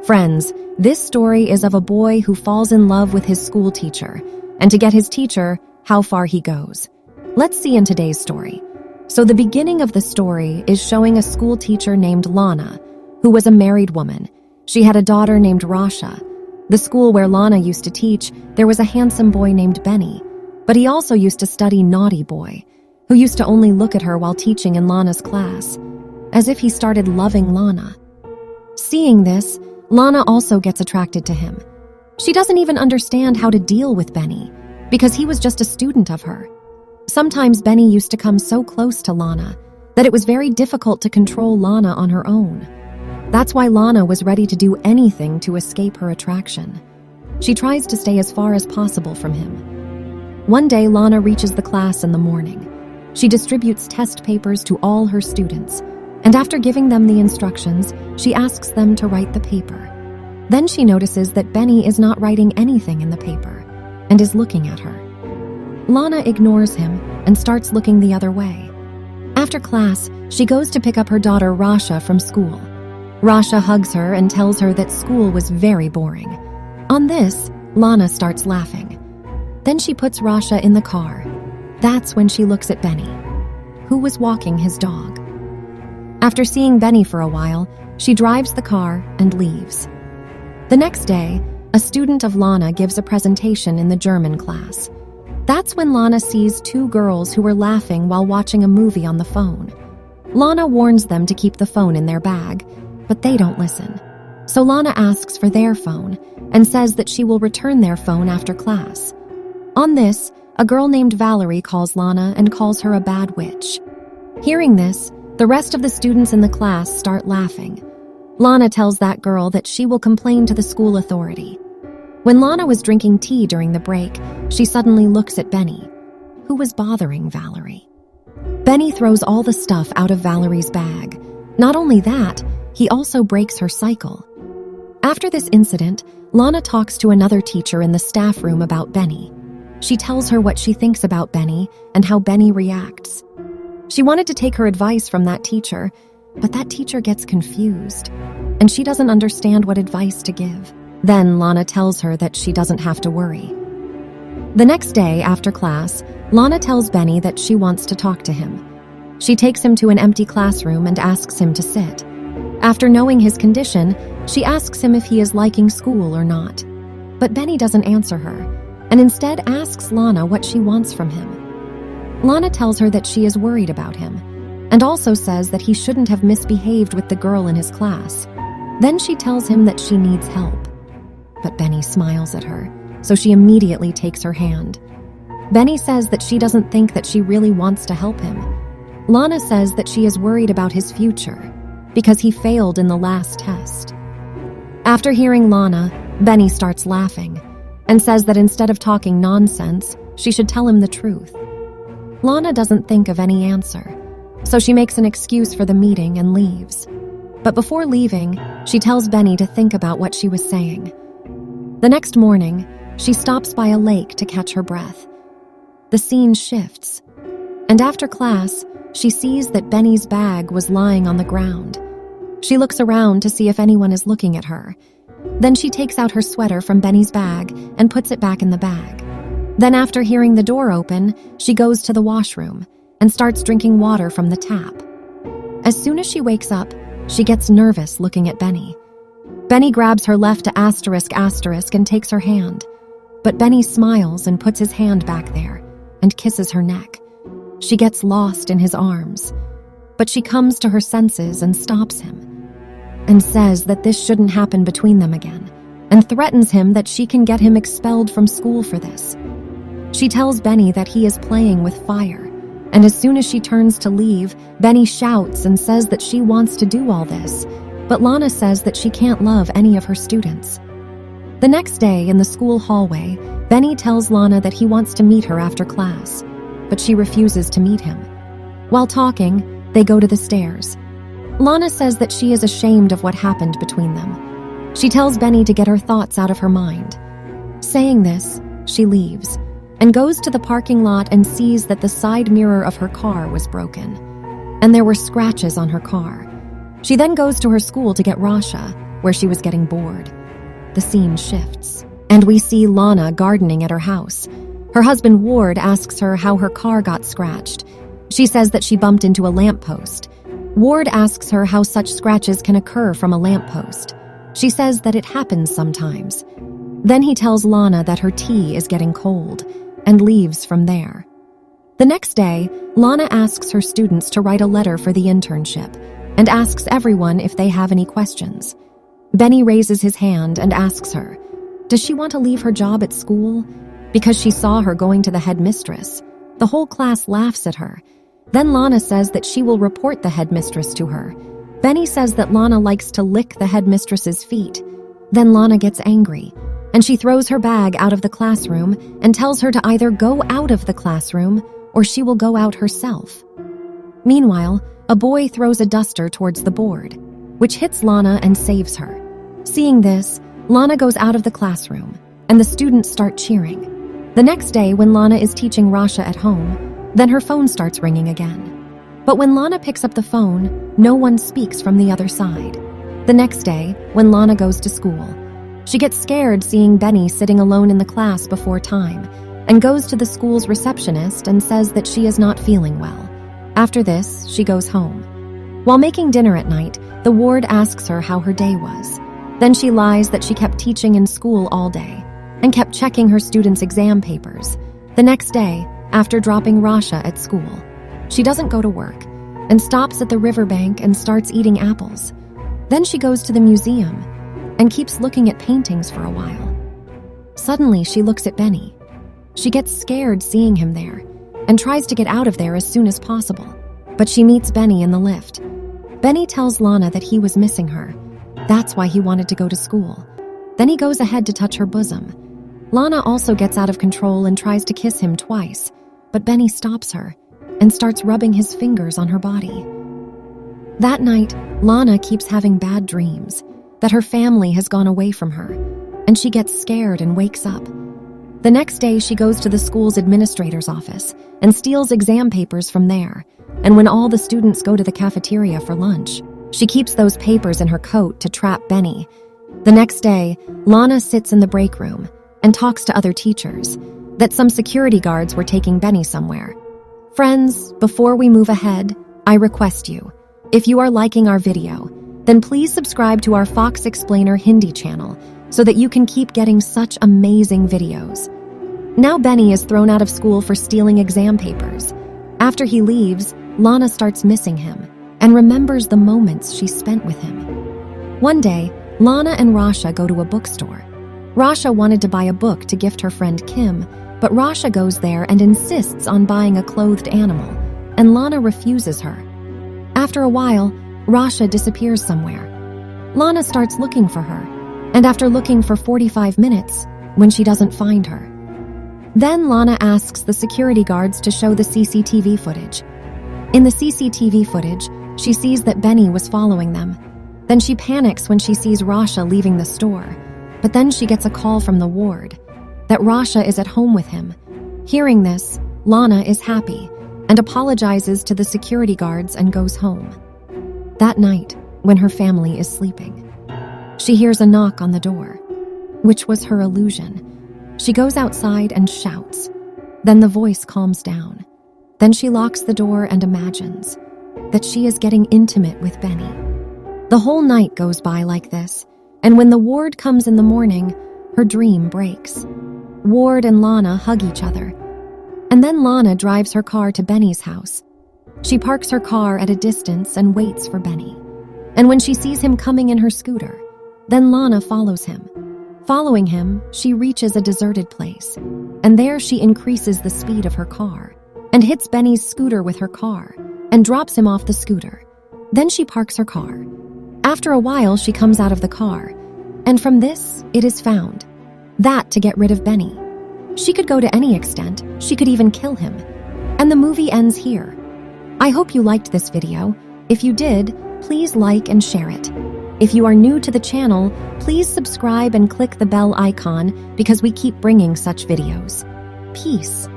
Friends, this story is of a boy who falls in love with his school teacher, and to get his teacher, how far he goes. Let's see in today's story. So the beginning of the story is showing a school teacher named Lana, who was a married woman. She had a daughter named Rasha. The school where Lana used to teach, there was a handsome boy named Benny, but he also used to study naughty boy, who used to only look at her while teaching in Lana's class, as if he started loving Lana. Seeing this, Lana also gets attracted to him. She doesn't even understand how to deal with Benny, because he was just a student of her. Sometimes Benny used to come so close to Lana that it was very difficult to control Lana on her own. That's why Lana was ready to do anything to escape her attraction. She tries to stay as far as possible from him. One day, Lana reaches the class in the morning. She distributes test papers to all her students, and after giving them the instructions, she asks them to write the paper. Then she notices that Benny is not writing anything in the paper and is looking at her. Lana ignores him and starts looking the other way. After class, she goes to pick up her daughter Rasha from school. Rasha hugs her and tells her that school was very boring. On this, Lana starts laughing. Then she puts Rasha in the car. That's when she looks at Benny, who was walking his dog. After seeing Benny for a while, she drives the car and leaves. The next day, a student of Lana gives a presentation in the German class. That's when Lana sees two girls who were laughing while watching a movie on the phone. Lana warns them to keep the phone in their bag, but they don't listen. So Lana asks for their phone and says that she will return their phone after class. On this, a girl named Valerie calls Lana and calls her a bad witch. Hearing this, the rest of the students in the class start laughing. Lana tells that girl that she will complain to the school authority. When Lana was drinking tea during the break, she suddenly looks at Benny, who was bothering Valerie. Benny throws all the stuff out of Valerie's bag. Not only that, he also breaks her cycle. After this incident, Lana talks to another teacher in the staff room about Benny. She tells her what she thinks about Benny and how Benny reacts. She wanted to take her advice from that teacher, but that teacher gets confused, and she doesn't understand what advice to give. Then Lana tells her that she doesn't have to worry. The next day, after class, Lana tells Benny that she wants to talk to him. She takes him to an empty classroom and asks him to sit. After knowing his condition, she asks him if he is liking school or not. But Benny doesn't answer her, and instead asks Lana what she wants from him. Lana tells her that she is worried about him, and also says that he shouldn't have misbehaved with the girl in his class. Then she tells him that she needs help. But Benny smiles at her, so she immediately takes her hand. Benny says that she doesn't think that she really wants to help him. Lana says that she is worried about his future, because he failed in the last test. After hearing Lana, Benny starts laughing, and says that instead of talking nonsense, she should tell him the truth. Lana doesn't think of any answer, so she makes an excuse for the meeting and leaves. But before leaving, she tells Benny to think about what she was saying. The next morning, she stops by a lake to catch her breath. The scene shifts, and after class, she sees that Benny's bag was lying on the ground. She looks around to see if anyone is looking at her. Then she takes out her sweater from Benny's bag and puts it back in the bag. Then after hearing the door open, she goes to the washroom and starts drinking water from the tap. As soon as she wakes up, she gets nervous looking at Benny. Benny grabs her left *** and takes her hand. But Benny smiles and puts his hand back there and kisses her neck. She gets lost in his arms, but she comes to her senses and stops him and says that this shouldn't happen between them again and threatens him that she can get him expelled from school for this. She tells Benny that he is playing with fire, and as soon as she turns to leave, Benny shouts and says that she wants to do all this, but Lana says that she can't love any of her students. The next day, in the school hallway, Benny tells Lana that he wants to meet her after class, but she refuses to meet him. While talking, they go to the stairs. Lana says that she is ashamed of what happened between them. She tells Benny to get her thoughts out of her mind. Saying this, she leaves and goes to the parking lot and sees that the side mirror of her car was broken, and there were scratches on her car. She then goes to her school to get Rasha, where she was getting bored. The scene shifts, and we see Lana gardening at her house. Her husband Ward asks her how her car got scratched. She says that she bumped into a lamppost. Ward asks her how such scratches can occur from a lamppost. She says that it happens sometimes. Then he tells Lana that her tea is getting cold, and leaves from there. The next day, Lana asks her students to write a letter for the internship, and asks everyone if they have any questions. Benny raises his hand and asks her, does she want to leave her job at school? Because she saw her going to the headmistress. The whole class laughs at her. Then Lana says that she will report the headmistress to her. Benny says that Lana likes to lick the headmistress's feet. Then Lana gets angry, and she throws her bag out of the classroom and tells her to either go out of the classroom or she will go out herself. Meanwhile, a boy throws a duster towards the board, which hits Lana and saves her. Seeing this, Lana goes out of the classroom, and the students start cheering. The next day, when Lana is teaching Rasha at home, then her phone starts ringing again. But when Lana picks up the phone, no one speaks from the other side. The next day, when Lana goes to school, she gets scared seeing Benny sitting alone in the class before time, and goes to the school's receptionist and says that she is not feeling well. After this, she goes home. While making dinner at night, the ward asks her how her day was. Then she lies that she kept teaching in school all day and kept checking her students' exam papers. The next day, after dropping Rasha at school, she doesn't go to work and stops at the riverbank and starts eating apples. Then she goes to the museum and keeps looking at paintings for a while. Suddenly, she looks at Benny. She gets scared seeing him there and tries to get out of there as soon as possible, but she meets Benny in the lift. Benny tells Lana that he was missing her. That's why he wanted to go to school. Then he goes ahead to touch her bosom. Lana also gets out of control and tries to kiss him twice, but Benny stops her and starts rubbing his fingers on her body. That night, Lana keeps having bad dreams, that her family has gone away from her, and she gets scared and wakes up. The next day, she goes to the school's administrator's office and steals exam papers from there, and when all the students go to the cafeteria for lunch, she keeps those papers in her coat to trap Benny. The next day, Lana sits in the break room and talks to other teachers that some security guards were taking Benny somewhere. Friends, before we move ahead, I request you, if you are liking our video, then please subscribe to our Fox Explainer Hindi channel so that you can keep getting such amazing videos. Now Benny is thrown out of school for stealing exam papers. After he leaves, Lana starts missing him and remembers the moments she spent with him. One day, Lana and Rasha go to a bookstore. Rasha wanted to buy a book to gift her friend Kim, but Rasha goes there and insists on buying a clothed animal, and Lana refuses her. After a while, Rasha disappears somewhere. Lana starts looking for her, and after looking for 45 minutes, when she doesn't find her. Then Lana asks the security guards to show the CCTV footage. In the CCTV footage, she sees that Benny was following them. Then she panics when she sees Rasha leaving the store, but then she gets a call from the ward that Rasha is at home with him. Hearing this, Lana is happy and apologizes to the security guards and goes home. That night, when her family is sleeping, she hears a knock on the door, which was her illusion. She goes outside and shouts. Then the voice calms down. Then she locks the door and imagines that she is getting intimate with Benny. The whole night goes by like this, and when the ward comes in the morning, her dream breaks. Ward and Lana hug each other, and then Lana drives her car to Benny's house. She parks her car at a distance and waits for Benny. And when she sees him coming in her scooter, then Lana follows him. Following him, she reaches a deserted place, and there she increases the speed of her car and hits Benny's scooter with her car and drops him off the scooter. Then she parks her car. After a while, she comes out of the car, and from this, it is found that to get rid of Benny. She could go to any extent, she could even kill him. And the movie ends here. I hope you liked this video. If you did, please like and share it. If you are new to the channel, please subscribe and click the bell icon because we keep bringing such videos. Peace.